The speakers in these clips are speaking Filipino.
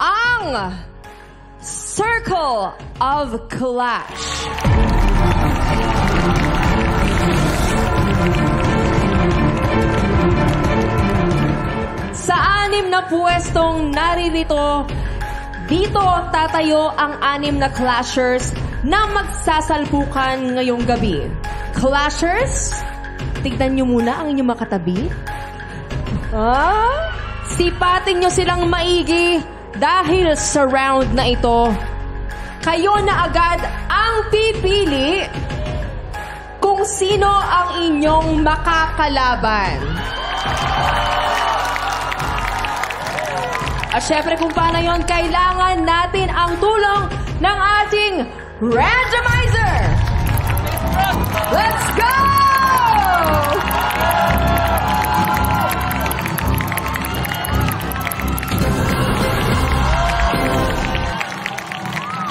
ang Circle of Clash. Sa 6 na pwestong naririto, dito tatayo ang 6 na Clashers na magsasalpukan ngayong gabi. Clashers, tignan nyo muna ang inyong makatabi. Sipatin nyo silang maigi dahil sa round na ito. Kayo na agad ang pipili kung sino ang inyong makakalaban. At syempre kung paano yun, kailangan natin ang tulong ng ating randomizer! Let's go!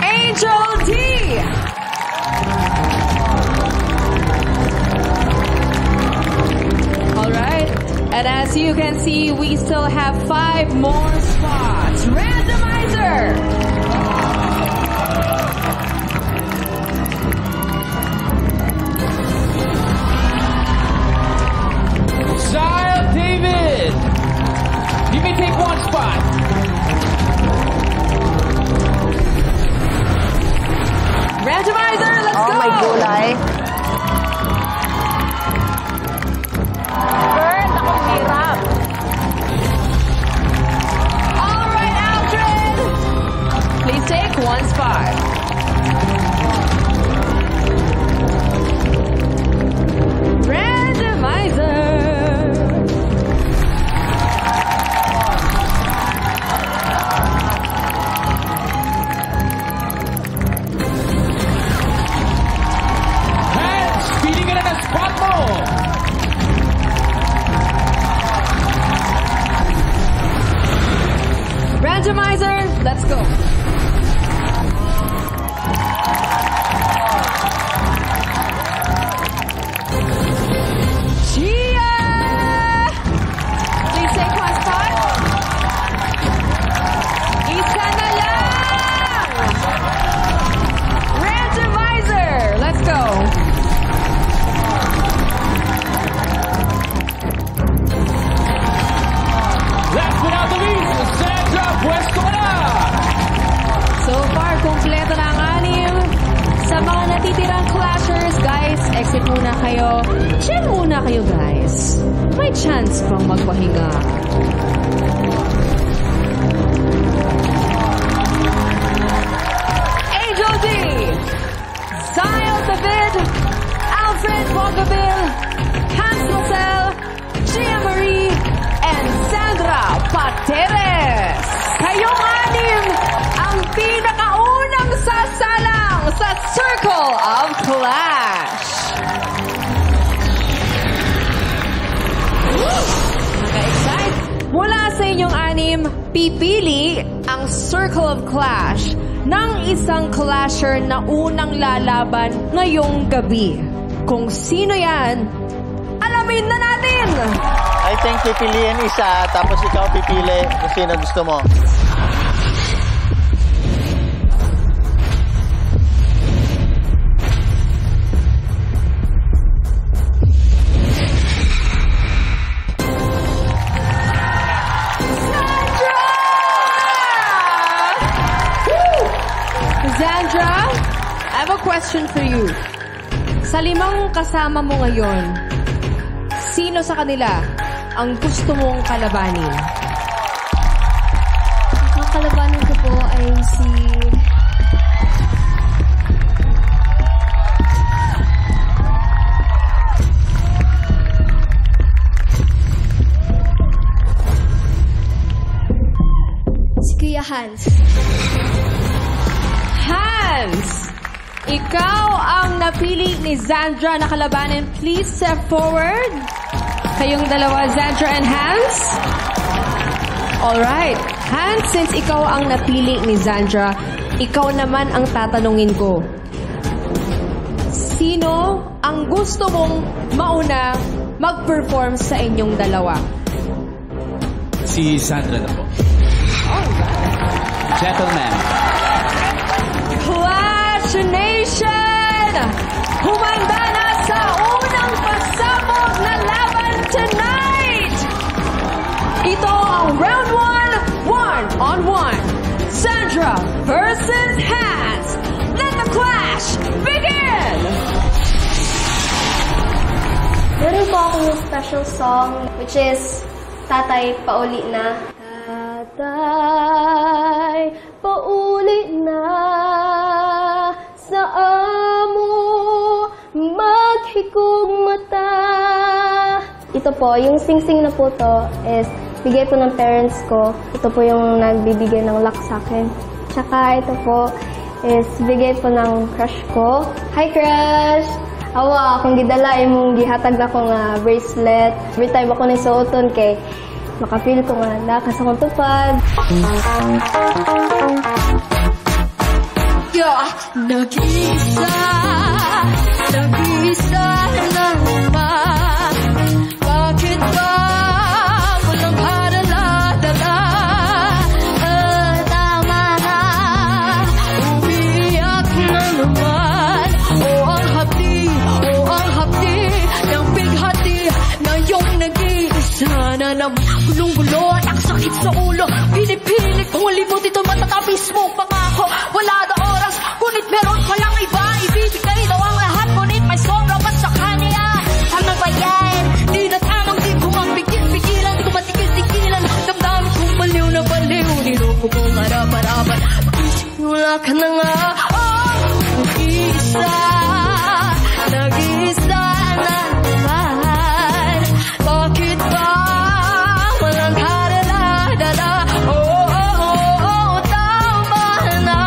Angel D! Alright, and as you can see, we still have 5 more spots. Randomizer! Child David! You may take 1 spot. Randomizer, let's go! Oh, may gulay. Bird, akong hirap. Alright, Aldrin! Please take 1 spot. Randomizer! Randomizer, let's go. Gia! Please take 1 spot. Isa na lang. Randomizer, let's go. Last but not the least, Sandra Puesto na! So far, kompleto na ang 6. Sa mga natitirang Clashers, guys, exit muna kayo. Chill muna kayo, guys. May chance pang magpahinga. Angel D, Zion David, Alfred Bongaville, Hans Marcel, Gia Marie, and Sandra Pateres. Kayong 6 ang pinakaunang sasalang sa Circle of Clash. Naka-excite? Mula sa inyong 6, pipili ang Circle of Clash ng isang Clasher na unang lalaban ngayong gabi. Kung sino yan, alamin na natin! I think pipiliin isa, tapos ikaw pipili kung sino gusto mo. Zandra, I have a question for you. Sa 5 kasama mo ngayon, sino sa kanila ang gusto mong kalabanin? Ang kalabanin ko po ay si Kuya Hans. Hans! Ikaw ang napili ni Zandra na kalabanin. Please step forward. Kayong dalawa, Zandra and Hans. Alright. Hans, since ikaw ang napili ni Zandra, ikaw naman ang tatanungin ko. Sino ang gusto mong mauna mag-perform sa inyong dalawa? Si Sandra na po. Alright. gentlemen. Clash Nation! Humanda na sa unang pasabog na laban tonight! Ito ang round 1, one-on-one. Sandra versus Hans. Let the clash begin! Meron po akong special song, which is Tatay Pauli Na. Tatay Pauli na sa amo maghikog mata. Ito po, yung sing-sing na po to is bigay po ng parents ko. Ito po yung nagbibigay ng luck sa akin. Tsaka ito po is bigay po ng crush ko. Hi, crush! Awa, akong gidala imong gihatag na ko nga bracelet. Every time ako nisuoton kay makafeel ko nga nakas akong tupad. Nag-isa naman. Bakit ba walang padala-dala? Tama na, umiyak na naman. Ang hapdi ng bighati na yung nag-iisa na naman. Gulong-gulo at ang sakit sa ulo. Pinipilit kong limot ito matatapis mo pangako. Wala na oras, ngunit meron palang iba. Ibibigay daw ang lahat, ngunit may sobra pa sa kanya. Ano ba yan? Di na tamang di ko magpigil-pigilan. Di ko matigil-tigilan. Damdamin kong baliw na baliw. Niloko mong harap-harapan. Wala ka na nga. Nag-iisa na naman. Bakit ba walang kadala-dala? Tama na.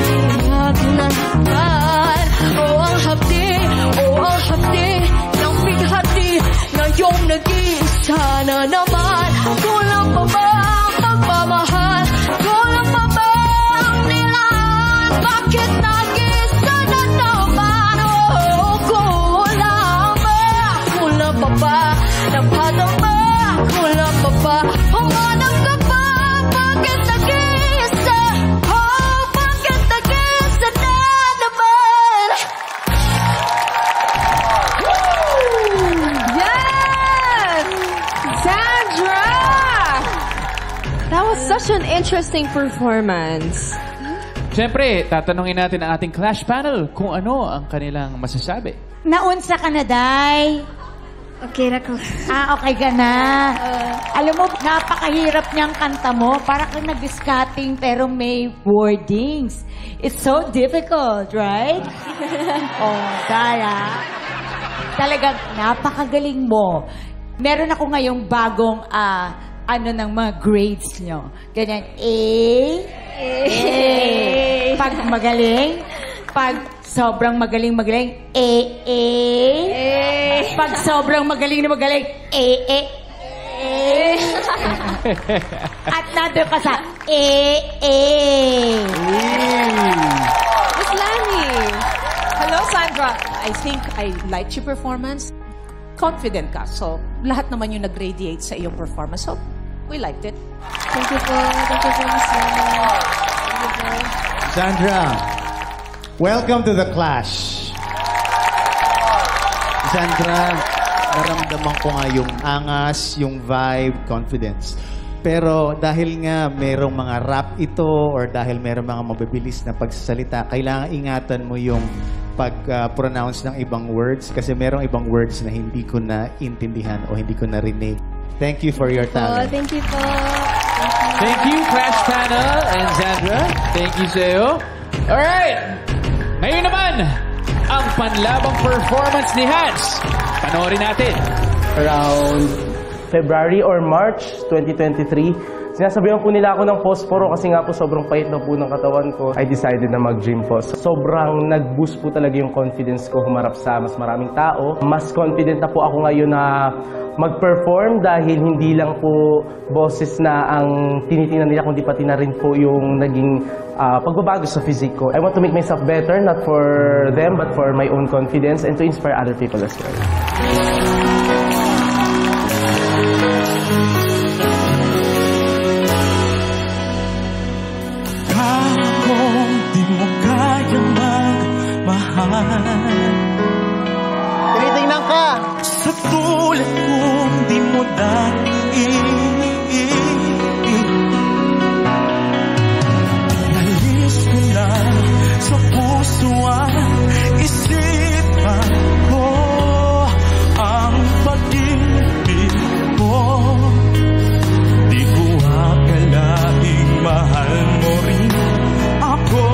Iyak na naman. Ang hapdi ng bighati ngayong nag-iisa na naman. Kulang pa ba ang pagmamahal? Kulang pa ba ang nilaan? Bakit nag-iisa na naman? Kulang pa ba? Napadama? Kulang pa ba? Humanap ka ba? Bakit nag-iisa? Bakit nag-iisa na naman? Yes! Sandra! That was such an interesting performance. Siyempre, tatanungin natin ang ating Clash panel kung ano ang kanilang masasabi. Naunsa ka na, Day? Okay na ko. Okay ka na. Alam mo, napakahirap niyang kanta mo. Para kang nag-scatting pero may wordings. It's so difficult, right? Daya. Talagang napakagaling mo. Meron ako ngayong bagong ng mga grades nyo. Ganyan, A. Pag magaling. Pag sobrang magaling, A. Pag sobrang magaling, A. At nandun ka sa A. Miss Lani. Hello, Sandra. I think I liked your performance. Confident ka. So, lahat naman yung nag-radiate sa iyong performance. So, we liked it. Thank you po. Thank you po, Miss Lani. Thank you po. Sandra, welcome to the Clash. Sandra, naramdaman ko nga yung angas, yung vibe, confidence. Pero dahil nga merong mga rap ito or dahil merong mga mabibilis na pagsasalita, kailangan ingatan mo yung pag-pronounce ng ibang words kasi merong ibang words na hindi ko na intindihan o hindi ko narinig. Thank you for your talent. Thank you po. Thank you, Clash panel and Sandra. Thank you sa'yo. Alright! Ngayon naman, ang panlabang performance ni Hans. Panoorin natin. Around February or March 2023, sinasabihan po nila ako ng posporo kasi nga po sobrang pait na po ng katawan ko. I decided na mag-gym po. Sobrang nag-boost po talaga yung confidence ko humarap sa mas maraming tao. Mas confident na po ako ngayon na mag-perform dahil hindi lang po boses na ang tinitingnan nila kundi pati na rin po yung naging pagbabago sa physique ko. I want to make myself better, not for them, but for my own confidence and to inspire other people as well. Nalis ko na sa puso ang isipan ko ang pag-ibig mo. Di ko akalaing mahal mo rin ako.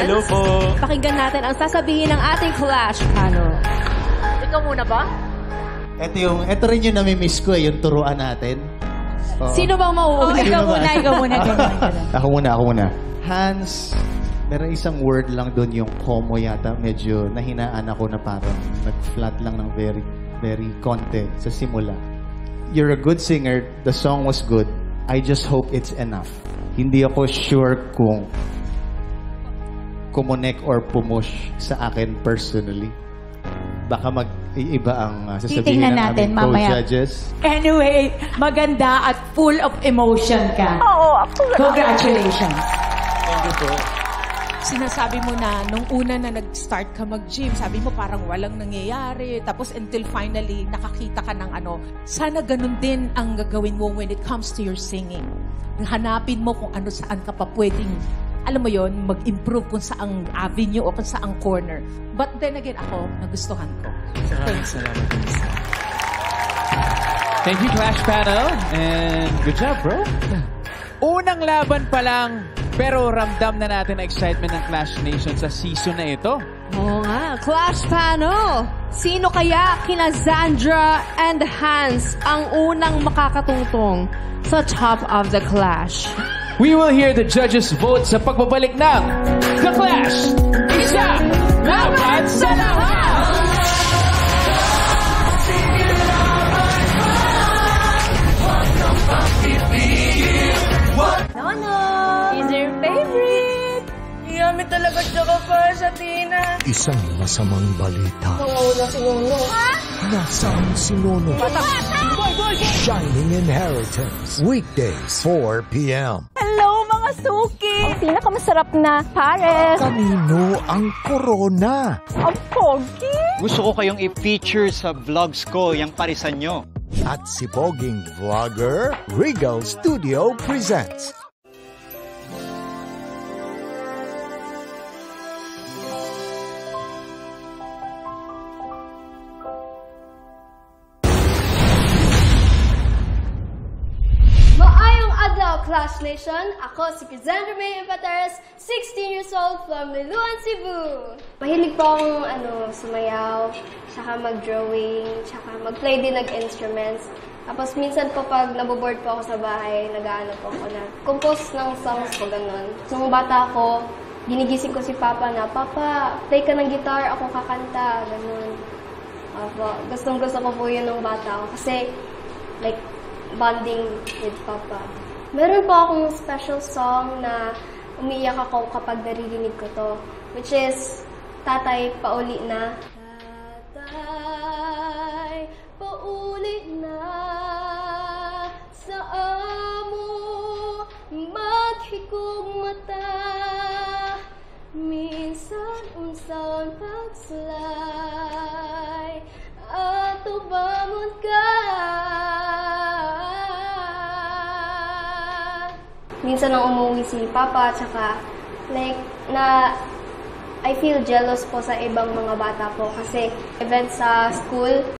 Hello po. Pakinggan natin ang sasabihin ng ating Clash panel. Ikaw muna ba? Ito rin yung nami-miss ko yung turuan natin. Oo. Sino bang mauuna? Ikaw muna. Ako muna. Hans, meron isang word lang doon yung como yata. Medyo nahinaan ako na parang nag-flat lang ng very, very konti sa simula. You're a good singer. The song was good. I just hope it's enough. Hindi ako sure kung kumunek or pumush sa akin personally. Baka mag-iiba ang sasabihin ng aming co-judges. Anyway, maganda at full of emotion ka. Oo, Congratulations. Thank you po. Sinasabi mo na nung una na nag-start ka mag-gym, sabi mo parang walang nangyayari. Tapos until finally, nakakita ka ng sana ganun din ang gagawin mo when it comes to your singing. Hanapin mo kung ano saan ka pa pwedeng alam mo yon, mag-improve kung saang avenue o kung saang corner. But then again, ako, nagustuhan ko. Salamat. Thank you, Clash Panel. And good job, bro. Unang laban pa lang, pero ramdam na natin ang excitement ng Clash Nation sa season na ito. Oo nga, Clash Panel. Sino kaya kina Zandra and Hans ang unang makakatungtong sa Top of the Clash? We will hear the judges vote sa pagbabalik ng The Clash. Isa laban sa lahat! Nono! He's your favorite! Yummy talaga tsaka para sa Tina. Isang masamang balita. Nauna si Nono. Nasaan si Nono? Shining Inheritance. Weekdays, 4 p.m. Hello, mga suki! Ang pinakamasarap na pares. Kanino ang corona? Ang pogi! Gusto ko kayong i-feature sa vlogs ko, yung parisan nyo. At si Poging Vlogger, Regal Studio presents. Maayong adlaw, Clash Nation! Ako si Zandra May Empateres, 16 years old from Liloan, Cebu. Mahilig po akong sumayaw, tsaka mag-drawing, tsaka mag-play din ng-instruments. Tapos minsan po pag naboboard po ako sa bahay, po ako na compose ng songs ko, ganun. Nung bata ako, ginigising ko si Papa na, Papa, play ka ng guitar, ako kakanta, ganun. Gustong-gusto ko po yun nung bata ako kasi like bonding with Papa. Meron po akong special song na umiiyak ako kapag naririnig ko to, which is Tatay Pauli Na. Tatay Pauli na sa amo maghigog mata, minsan unsaon pagsulay ato bangon ka. minsan nang umuwi si Papa, tsaka like na I feel jealous po sa ibang mga bata po kasi event sa school,